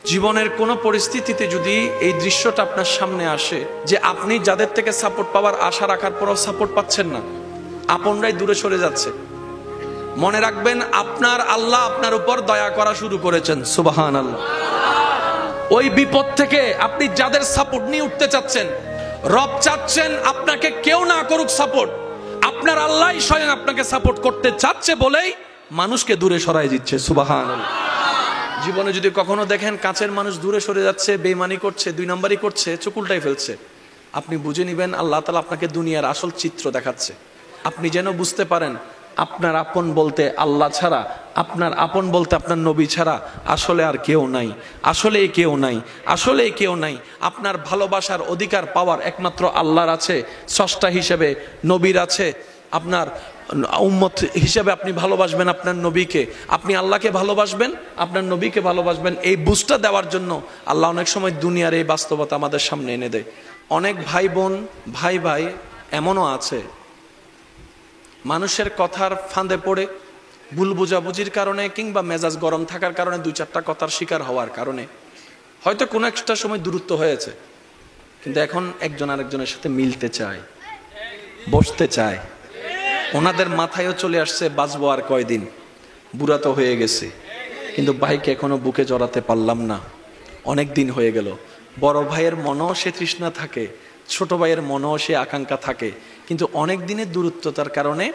জীবনের কোনো পরিস্থিতিতে যদি এই দৃশ্যটা আপনার সামনে আসে যে আপনি যাদের থেকে সাপোর্ট পাওয়ার আশা রাখার পরও সাপোর্ট পাচ্ছেন না, আপনরাই দূরে সরে যাচ্ছে, মনে রাখবেন আপনার আল্লাহ আপনার উপর দয়া করা শুরু করেছেন। সুবহানাল্লাহ। ওই বিপদ থেকে আপনি যাদের সাপোর্ট নিয়ে উঠতে চাচ্ছেন, রব চাচ্ছেন আপনাকে কেউ না করুক সাপোর্ট, আপনার আল্লাহ স্বয়ং আপনাকে সাপোর্ট করতে চাচ্ছে বলেই মানুষকে দূরে সরাই দিচ্ছে। সুবহানাল্লাহ। জীবনে যদি কখনো দেখেন কাছের মানুষ দূরে সরে যাচ্ছে, বেঈমানি করছে, দুই নম্বরই করছে, চোখ উল্টাই ফেলছে, আপনি বুঝে নিবেন আল্লাহ তাআলা আপনাকে দুনিয়ার আসল চিত্র দেখাচ্ছে। আপনি যেন বুঝতে পারেন আপনার আপন বলতে আল্লাহ ছাড়া, আপনার আপন বলতে আপনার নবী ছাড়া আসলে আর কেউ নাই, আসলে কেউ নাই, আসলে কেউ নাই। আপনার ভালোবাসার অধিকার পাওয়ার একমাত্র আল্লাহর আছে, স্রষ্টা হিসেবে নবীর আছে। আপনার উম্মত হিসেবে আপনি ভালোবাসবেন আপনার নবীকে, আপনি আল্লাহকে ভালোবাসবেন, আপনার নবীকে ভালোবাসবেন। এই বুঝটা দেওয়ার জন্য আল্লাহ অনেক সময় দুনিয়ার এই বাস্তবতা আমাদের সামনে এনে দেয়। অনেক ভাই বোন, ভাই ভাই এমনও আছে মানুষের কথার ফাঁদে পড়ে, ভুল বোঝাবুঝির কারণে কিংবা মেজাজ গরম থাকার কারণে, দুই চারটা কথার শিকার হওয়ার কারণে হয়তো কোনো একটা সময় দূরত্ব হয়েছে, কিন্তু এখন একজন আরেকজনের সাথে মিলতে চায়, বসতে চায়। ওনাদের মাথায়ও চলে আসছে বাঁচবো আর কয়দিন, বুড়া তো হয়ে গেছে, কিন্তু ভাইকে এখনো বুকে জড়াতে পারলাম না, অনেক দিন হয়ে গেল। বড় ভাইয়ের মনেও সে তৃষ্ণা থাকে, ছোট ভাইয়ের মনেও সে আকাঙ্ক্ষা থাকে, কিন্তু অনেক দিনের দূরত্বতার কারণে,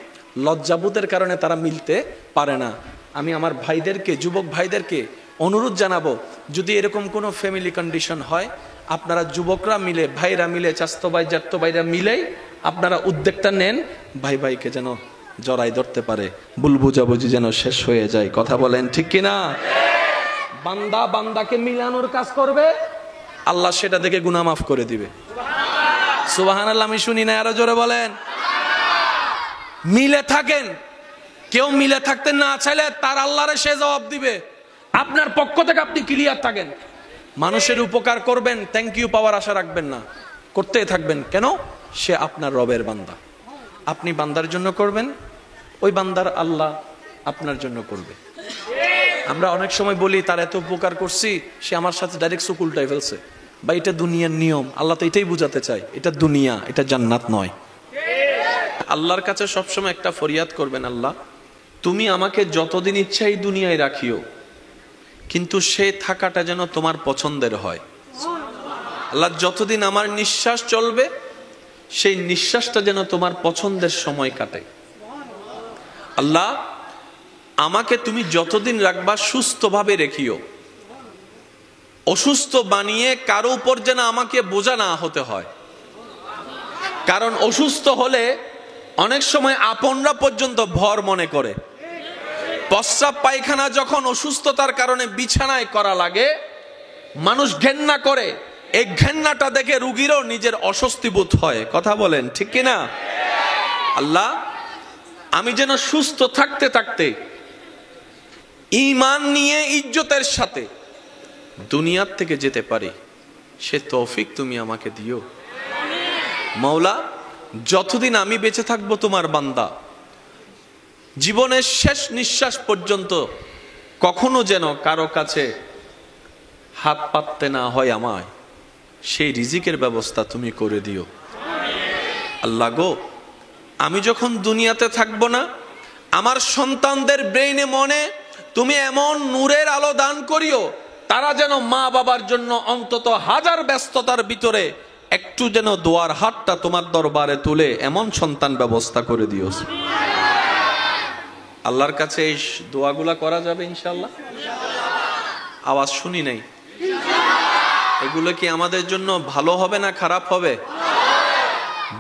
লজ্জাবোধের কারণে তারা মিলতে পারে না। আমি আমার ভাইদেরকে, যুবক ভাইদেরকে অনুরোধ জানাবো, যদি এরকম কোনো ফ্যামিলি কন্ডিশন হয়, আপনারা যুবকরা মিলে, ভাইরা মিলে, চাচতো ভাই জ্যাঠতো ভাইরা মিলেই আপনারা উদ্যোগটা নেন, ভাই ভাইকে যেন জড়াই ধরতে পারে, ভুল বুঝাবুঝি যেন শেষ হয়ে যায়। কথা বলেন ঠিক কিনা? বান্দা বান্দাকে মিলানোর কাজ করবে, আল্লাহ সেটা দেখে গুনাহ মাফ করে দিবে। সুবহানাল্লাহ। আমি শুনি না, আরো জোরে বলেন। মিলে থাকেন, কেউ মিলে থাকতে না চাইলে তার আল্লাহরে সে জবাব দিবে। আপনার পক্ষ থেকে আপনি ক্লিয়ার থাকেন, মানুষের উপকার করবেন, থ্যাংক ইউ পাওয়ার আশা রাখবেন না, করতেই থাকবেন। কেন? সে আপনার রবের বান্দা, আপনি বান্দার জন্য করবেন, ওই বান্দার আল্লাহ আপনার জন্য করবে। আমরা অনেক সময় বলি তার এত উপকার করছি, সে আমার সাথে ডাইরেক্ট চোখ উল্টাই ফেলছে, বা এটা দুনিয়ার নিয়ম। আল্লাহ তো এটাই বুঝাতে চায়, এটা দুনিয়া, এটা জান্নাত নয়। আল্লাহর কাছে সবসময় একটা ফরিয়াদ করবেন, আল্লাহ তুমি আমাকে যতদিন ইচ্ছা এই দুনিয়ায় রাখিও, কিন্তু সে থাকাটা যেন তোমার পছন্দের হয়। আল্লাহ যতদিন আমার নিঃশ্বাস চলবে, সেই নিঃশ্বাসটা যেন তোমার পছন্দের সময় কাটে। আল্লাহ আমাকে তুমি যতদিন রাখবা সুস্থভাবে রেখিও, অসুস্থ বানিয়ে কারো উপর যেন আমাকে বোঝা না হতে হয়। কারণ অসুস্থ হলে অনেক সময় আপনরা পর্যন্ত ভর মনে করে। প্রস্রাব পায়খানা যখন অসুস্থতার কারণে বিছানায় করা লাগে, মানুষ ঘেন্না করে, এই ঘেন্নাটা দেখে রোগীরও নিজের অস্বস্তি বোধ হয়। কথা বলেন ঠিক কিনা? আল্লাহ আমি যেন সুস্থ থাকতে থাকতে ঈমান নিয়ে ইজ্জতের সাথে দুনিয়ার থেকে যেতে পারি, সে তৌফিক তুমি আমাকে দিও। মাওলা যতদিন আমি বেঁচে থাকবো তোমার বান্দা, জীবনের শেষ নিঃশ্বাস পর্যন্ত কখনো যেন কারো কাছে হাত পাততে না হয় আমায়, সেই রিজিকের ব্যবস্থা তুমি করে দিও। আল্লাহ গো, আমি যখন দুনিয়াতে থাকবো না, আমার সন্তানদের ব্রেইনে মনে তুমি এমন নূরের আলো দান করিও, তারা যেন মা বাবার জন্য অন্তত হাজার ব্যস্ততার ভিতরে একটু যেন দোয়ার হাতটা তোমার দরবারে তুলে এমন সন্তান ব্যবস্থা করে দিও। আল্লাহর কাছে এই দোয়াগুলা করা যাবে ইনশাআল্লাহ? আওয়াজ শুনি নাই। এগুলো কি আমাদের জন্য ভালো হবে না খারাপ হবে?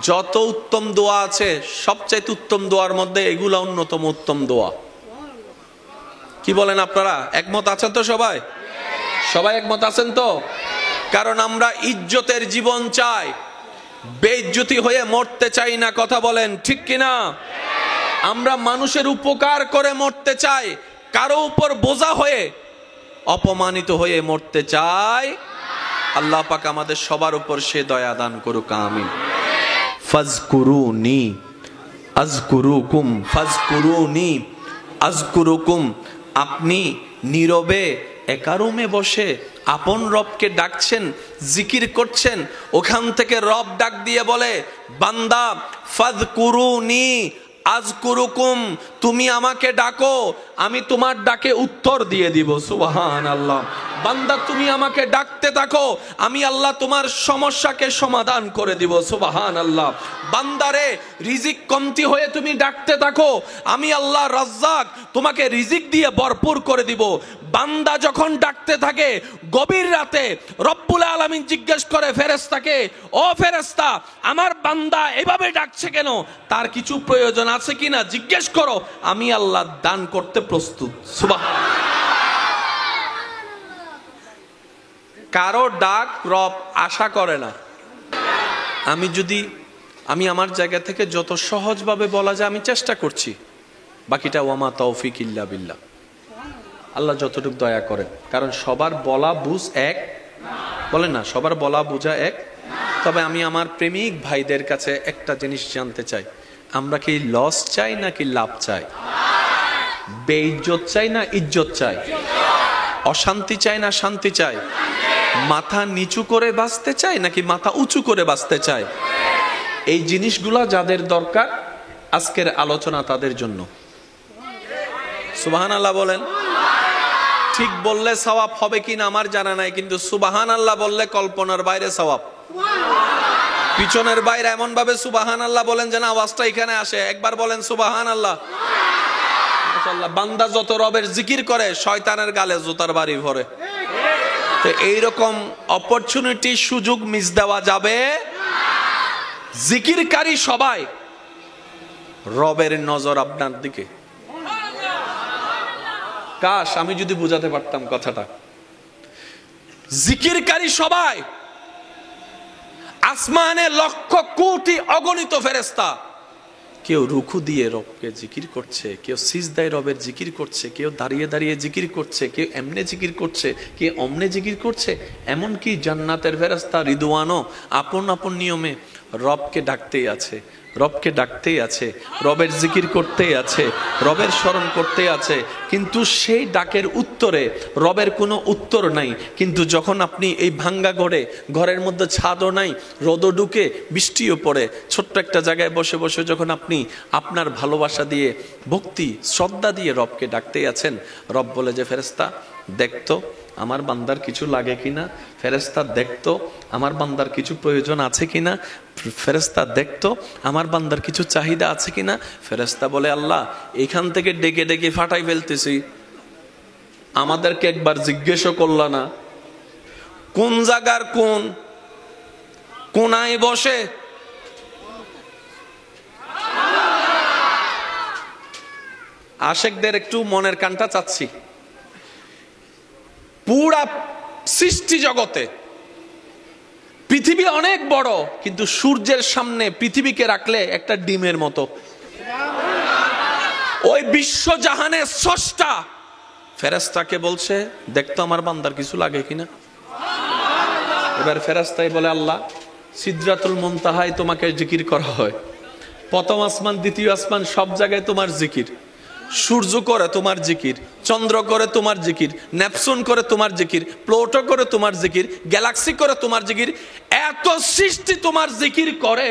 যত উত্তম দোয়া আছে, সবচেয়ে উত্তম দোয়ার মধ্যে এগুলা অন্যতম উত্তম দোয়া। কি বলেন আপনারা? একমত আছেন তো? সবাই সবাই একমত আছেন তো? কারণ আমরা ইজ্জতের জীবন চাই, বেইজ্জতি হয়ে মরতে চাই না। কথা বলেন ঠিক কিনা? আমরা মানুষের উপকার করে মরতে চাই, কারো উপর বোঝা হয়ে, অপমানিত হয়ে মরতে চাই। আল্লাহ পাক আমাদের সবার উপর সে দয়া দান করুক, আমিন। ফাজকুরুনি আযকুরুকুম, ফাজকুরুনি আযকুরুকুম। আপনি নীরবে একা রুমে বসে আপন রবকে ডাকছেন, জিকির করছেন, ওখান থেকে রব ডাক দিয়ে বলে, বান্দা ফাযকুরুনি আযকুরুকুম, তুমি আমাকে ডাকো, আমি তোমার ডাকে উত্তর দিয়ে দিব। সুবহানাল্লাহ। বান্দা তুমি আমাকে ডাকতে থাকো, আমি আল্লাহ তোমার সমস্যাকে সমাধান করে দিব। সুবহানাল্লাহ। বান্দারে রিজিক কমতি হয়ে তুমি ডাকতে থাকো, আমি আল্লাহ রাজ্জাক তোমাকে রিজিক দিয়ে ভরপুর করে দিব। বান্দা যখন ডাকতে থাকে গভীর রাতে, রব্বুল আলামিন জিজ্ঞেস করে ফেরেশতাকে, ও ফেরেশতা, আমার বান্দা এভাবে ডাকছে কেন, তার কিছু প্রয়োজন আছে কিনা জিজ্ঞেস করো, আমি আল্লাহ দান করতে প্রস্তুত। সুবহানাল্লাহ। কারো ডাক রব আশা করে না। আমি আমার জায়গা থেকে যত সহজভাবে বলা যায় আমি চেষ্টা করছি, বাকিটা ওয়ামা তৌফিক ইল্লা বিল্লাহ, আল্লাহ যতটুকু দয়া করেন। কারণ সবার বলা বুঝ এক, বলেন না, সবার বলা বুঝা এক। তবে আমি আমার প্রেমিক ভাইদের কাছে একটা জিনিস জানতে চাই, আমরা কি লস চাই নাকি লাভ চাই? বেইজ্জত চাই না ইজ্জত চাই? অশান্তি চাই না শান্তি চাই? মাথা নিচু করে বাঁচতে চাই নাকি মাথা উঁচু করে বাঁচতে চাই? এই জিনিসগুলা যাদের দরকার, আজকের আলোচনা তাদের জন্য। সুবহানাল্লাহ বলেন। ঠিক বললে সওয়াব হবে কিনা আমার জানা নাই, কিন্তু সুবহানাল্লাহ বললে কল্পনার বাইরে সওয়াব। পিছনের বাইরে এমন ভাবে সুবহানাল্লাহ বলেন যেন আওয়াজটা এখানে আসে। একবার বলেন সুবহানাল্লাহ। মাশাআল্লাহ। বান্দা যত রবের জিকির করে শয়তানের গালে জুতার বাড়ি ভরে। তো এইরকম অপরচুনিটি, সুযোগ মিস দেওয়া যাবে। জিকিরকারী সবাই, রবের নজর আপনার দিকে। কাশ আমি যদি বুঝাতে পারতাম কথাটা। জিকিরকারী সবাই, আসমানে লক্ষ কোটি অগণিত ফেরেশতা, কেউ রুকু দিয়ে রবকে জিকির করছে, কেউ সিজদায় রবের জিকির করছে, কেউ দাঁড়িয়ে দাঁড়িয়ে জিকির করছে, কেউ এমনে জিকির করছে, কেউ অমনে জিকির করছে। এমনকি জান্নাতের ফেরেশতা রিদওয়ানও আপন আপন নিয়মে রবকে ডাকতেই আছে, রবকে ডাকতেই আছে, রবের জিকির করতেই আছে, রবের স্মরণ করতেই আছে। কিন্তু সেই ডাকের উত্তরে রবের কোনো উত্তর নাই। কিন্তু যখন আপনি এই ভাঙ্গা ঘরের মধ্যে ছাদও নাই, রোদও ঢুকে, বৃষ্টিও পড়ে, ছোট্ট একটা জায়গায় বসে বসে যখন আপনি আপনার ভালোবাসা দিয়ে, ভক্তি শ্রদ্ধা দিয়ে রবকে ডাকতেই আছেন, রব বলে যে ফেরেশতা দেখতো আমার বান্দার কিছু লাগে কিনা, ফেরেশতা দেখতো আমার বান্দার কিছু প্রয়োজন আছে কিনা, ফেরেশতা দেখতো আমার বান্দার কিছু চাহিদা আছে কিনা। ফেরেশতা বলে, আল্লাহ এখান থেকে ডেকে ডেকে ফাটাই ফেলতেছি, আমাদেরকে একবার জিজ্ঞেসও করলা না কোন জায়গার কোন কোনায় বসে। আশেকদের একটু মনের কানটা চাচ্ছি। পুরা সৃষ্টি জগতে পৃথিবী অনেক বড়, কিন্তু সূর্যের সামনে পৃথিবীকে রাখলে একটা ডিমের মতো। ওই বিশ্বজাহানের স্রষ্টা ফেরেশতাকে বলছে দেখতো আমার বান্দার কিছু লাগে কিনা। এবার ফেরেশতাই বলে, আল্লাহ সিদরাতুল মুনতাহায় তোমাকে জিকির করা হয়, প্রথম আসমান দ্বিতীয় আসমান সব জায়গায় তোমার জিকির, সূর্য করে তোমার জিকির, চন্দ্র করে তোমার জিকির, নেপচুন করে তোমার জিকির, প্লুটো করে তোমার জিকির, গ্যালাক্সি করে তোমার জিকির, এত সৃষ্টি তোমার জিকির করে,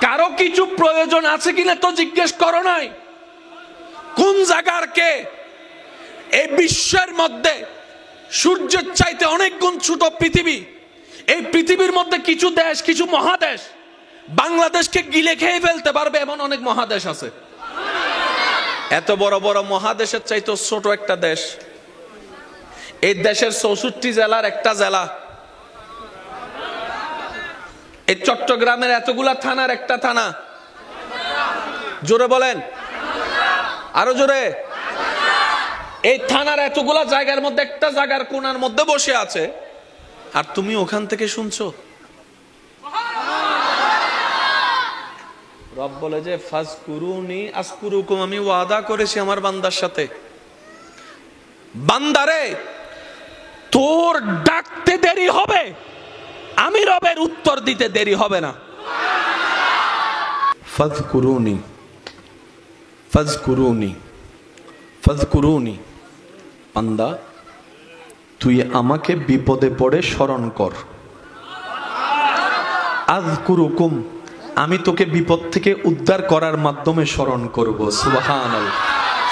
কারো কিছু প্রয়োজন আছে কিনা তো জিজ্ঞেস করো নাই। কোন জায়গার কে? এই বিশ্বের মধ্যে সূর্যের চাইতে অনেক গুণ ছোট পৃথিবী। এই পৃথিবীর মধ্যে কিছু দেশ, কিছু মহাদেশ বাংলাদেশকে গিলে খেয়ে ফেলতে পারবে এমন অনেক মহাদেশ আছে। এত বড় বড় মহাদেশের চাইতে ছোট একটা দেশ, এই দেশের 64 জেলার একটা জেলা, এই চট্টগ্রামের এতগুলা থানার একটা থানা। জোরে বলেন, আরো জোরে। এই থানার এতগুলা জায়গার মধ্যে একটা জায়গার কোণার মধ্যে বসে আছে, আর তুমি ওখান থেকে শুনছো। রব বলে যে ফাজকুরুনি আযকুরুকুম, আমি ওয়াদা করেছি আমার বান্দার সাথে, বান্দারে তোর ডাকতে দেরি হবে, আমি রবের উত্তর দিতে দেরি হবে না। ফাজকুরুনি ফাজকুরুনি ফাযকুরুনি, বান্দা তুই আমাকে বিপদে পড়ে স্মরণ কর। আযকুরুকুম, আমি তোকে বিপদ থেকে উদ্ধার করার মাধ্যমে স্মরণ করব। সুবহানাল্লাহ।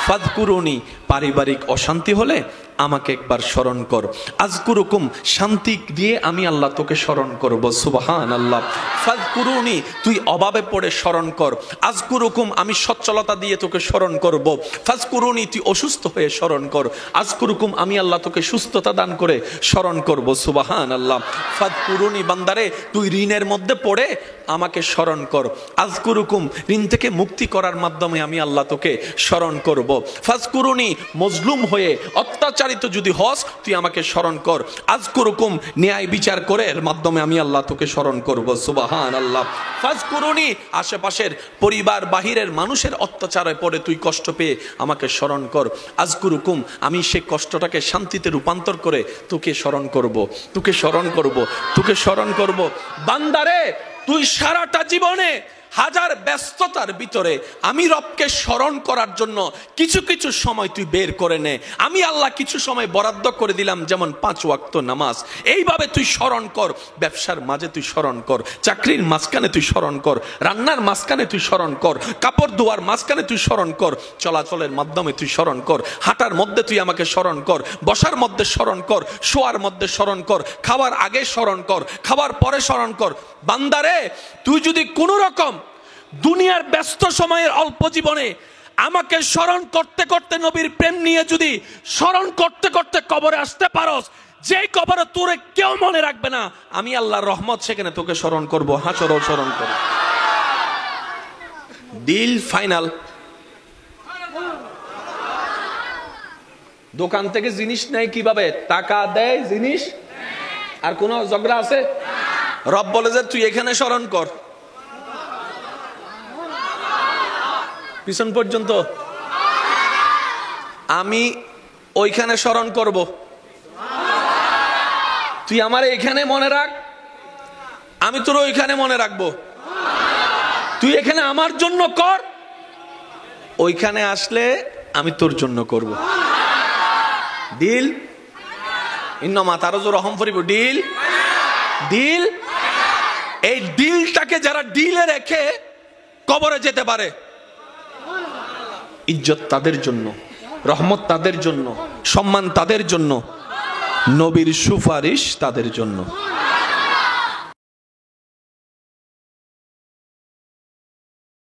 ফাযকুরুনি, পারিবারিক অশান্তি হলে আমাকে একবার স্মরণ কর। আযকুরুকুম, শান্তি দিয়ে আমি আল্লাহ তোকে স্মরণ করব। সুবহানাল্লাহ। ফাযকুরুনি, তুই অভাবে পড়ে স্মরণ কর। আযকুরুকুম, আমি সচ্ছলতা দিয়ে তোকে স্মরণ করব। ফাযকুরুনি, তুই অসুস্থ হয়ে স্মরণ কর। আযকুরুকুম, আমি আল্লাহ তোকে সুস্থতা দান করে স্মরণ করব। সুবহানাল্লাহ। ফাযকুরুনি, বান্দারে তুই ঋণের মধ্যে পড়ে আমাকে স্মরণ কর। আযকুরুকুম, ঋণ থেকে মুক্তি করার মাধ্যমে আমি আল্লাহ তোকে স্মরণ করব। ফাযকুরুনি, মজলুম হয়ে অত্যাচারিত যদি হস তুই আমাকে স্মরণ কর। আযকুরুকুম, ন্যায় বিচার করে এর মাধ্যমে আমি আল্লাহ তোকে স্মরণ করব। সুবহানাল্লাহ। ফাযকুরুনি, আশেপাশের পরিবার বাহিরের মানুষের অত্যাচারে পড়ে তুই কষ্ট পেয়ে আমাকে স্মরণ কর। আযকুরুকুম, আমি সেই কষ্টটাকে শান্তিতে রূপান্তর করে তোকে স্মরণ করব, তোকে স্মরণ করব, তোকে স্মরণ করব। বান্দারে তুই সারাটা জীবনে হাজার ব্যস্ততার ভিতরে আমি রবকে স্মরণ করার জন্য কিছু কিছু সময় তুই বের করে নে। আমি আল্লাহ কিছু সময় বরাদ্দ করে দিলাম, যেমন 5 ওয়াক্ত নামাজ। এইভাবে তুই স্মরণ কর। ব্যবসার মাঝে তুই স্মরণ কর, চাকরির মাঝখানে তুই স্মরণ কর, রান্নার মাঝখানে তুই স্মরণ কর, কাপড় ধোয়ার মাঝখানে তুই স্মরণ কর, চলাচলের মাধ্যমে তুই স্মরণ কর, হাঁটার মধ্যে তুই আমাকে স্মরণ কর, বসার মধ্যে স্মরণ কর, শোয়ার মধ্যে স্মরণ কর, খাবার আগে স্মরণ কর, খাবার পরে স্মরণ কর। বান্দারে তুই যদি কোনো রকম দুনিয়ার ব্যস্ত সময়ের অল্প জীবনে আমাকে স্মরণ করতে করতে নবীর প্রেম নিয়ে যদি স্মরণ করতে করতে কবরে আসতে পারস, যে কবরে তোরে কেউ মনে রাখবে না, আমি আল্লাহর রহমত সেখানে তোকে স্মরণ করব, হাসরও স্মরণ করব। Deal final. দোকান থেকে জিনিস নেয় কিভাবে? টাকা দেয়, জিনিস, আর কোন ঝগড়া আছে? রব বলে যে তুই এখানে স্মরণ কর, পিছন পর্যন্ত আমি ওইখানে স্মরণ করব। তুই আমার এখানে মনে রাখ, আমি তোর ওইখানে মনে রাখবো। তুই এখানে আমার জন্য কর, ওইখানে আসলে আমি তোর জন্য করব। ডিল। ইন্নামা তারাজু রহম ফরিব। Deal, deal. এই ডিলটাকে যারা ডিলে রেখে কবরে যেতে পারে, ইজ্জত তাদের জন্য, রহমত তাদের জন্য, সম্মান তাদের জন্য, নবীর সুপারিশ তাদের জন্য।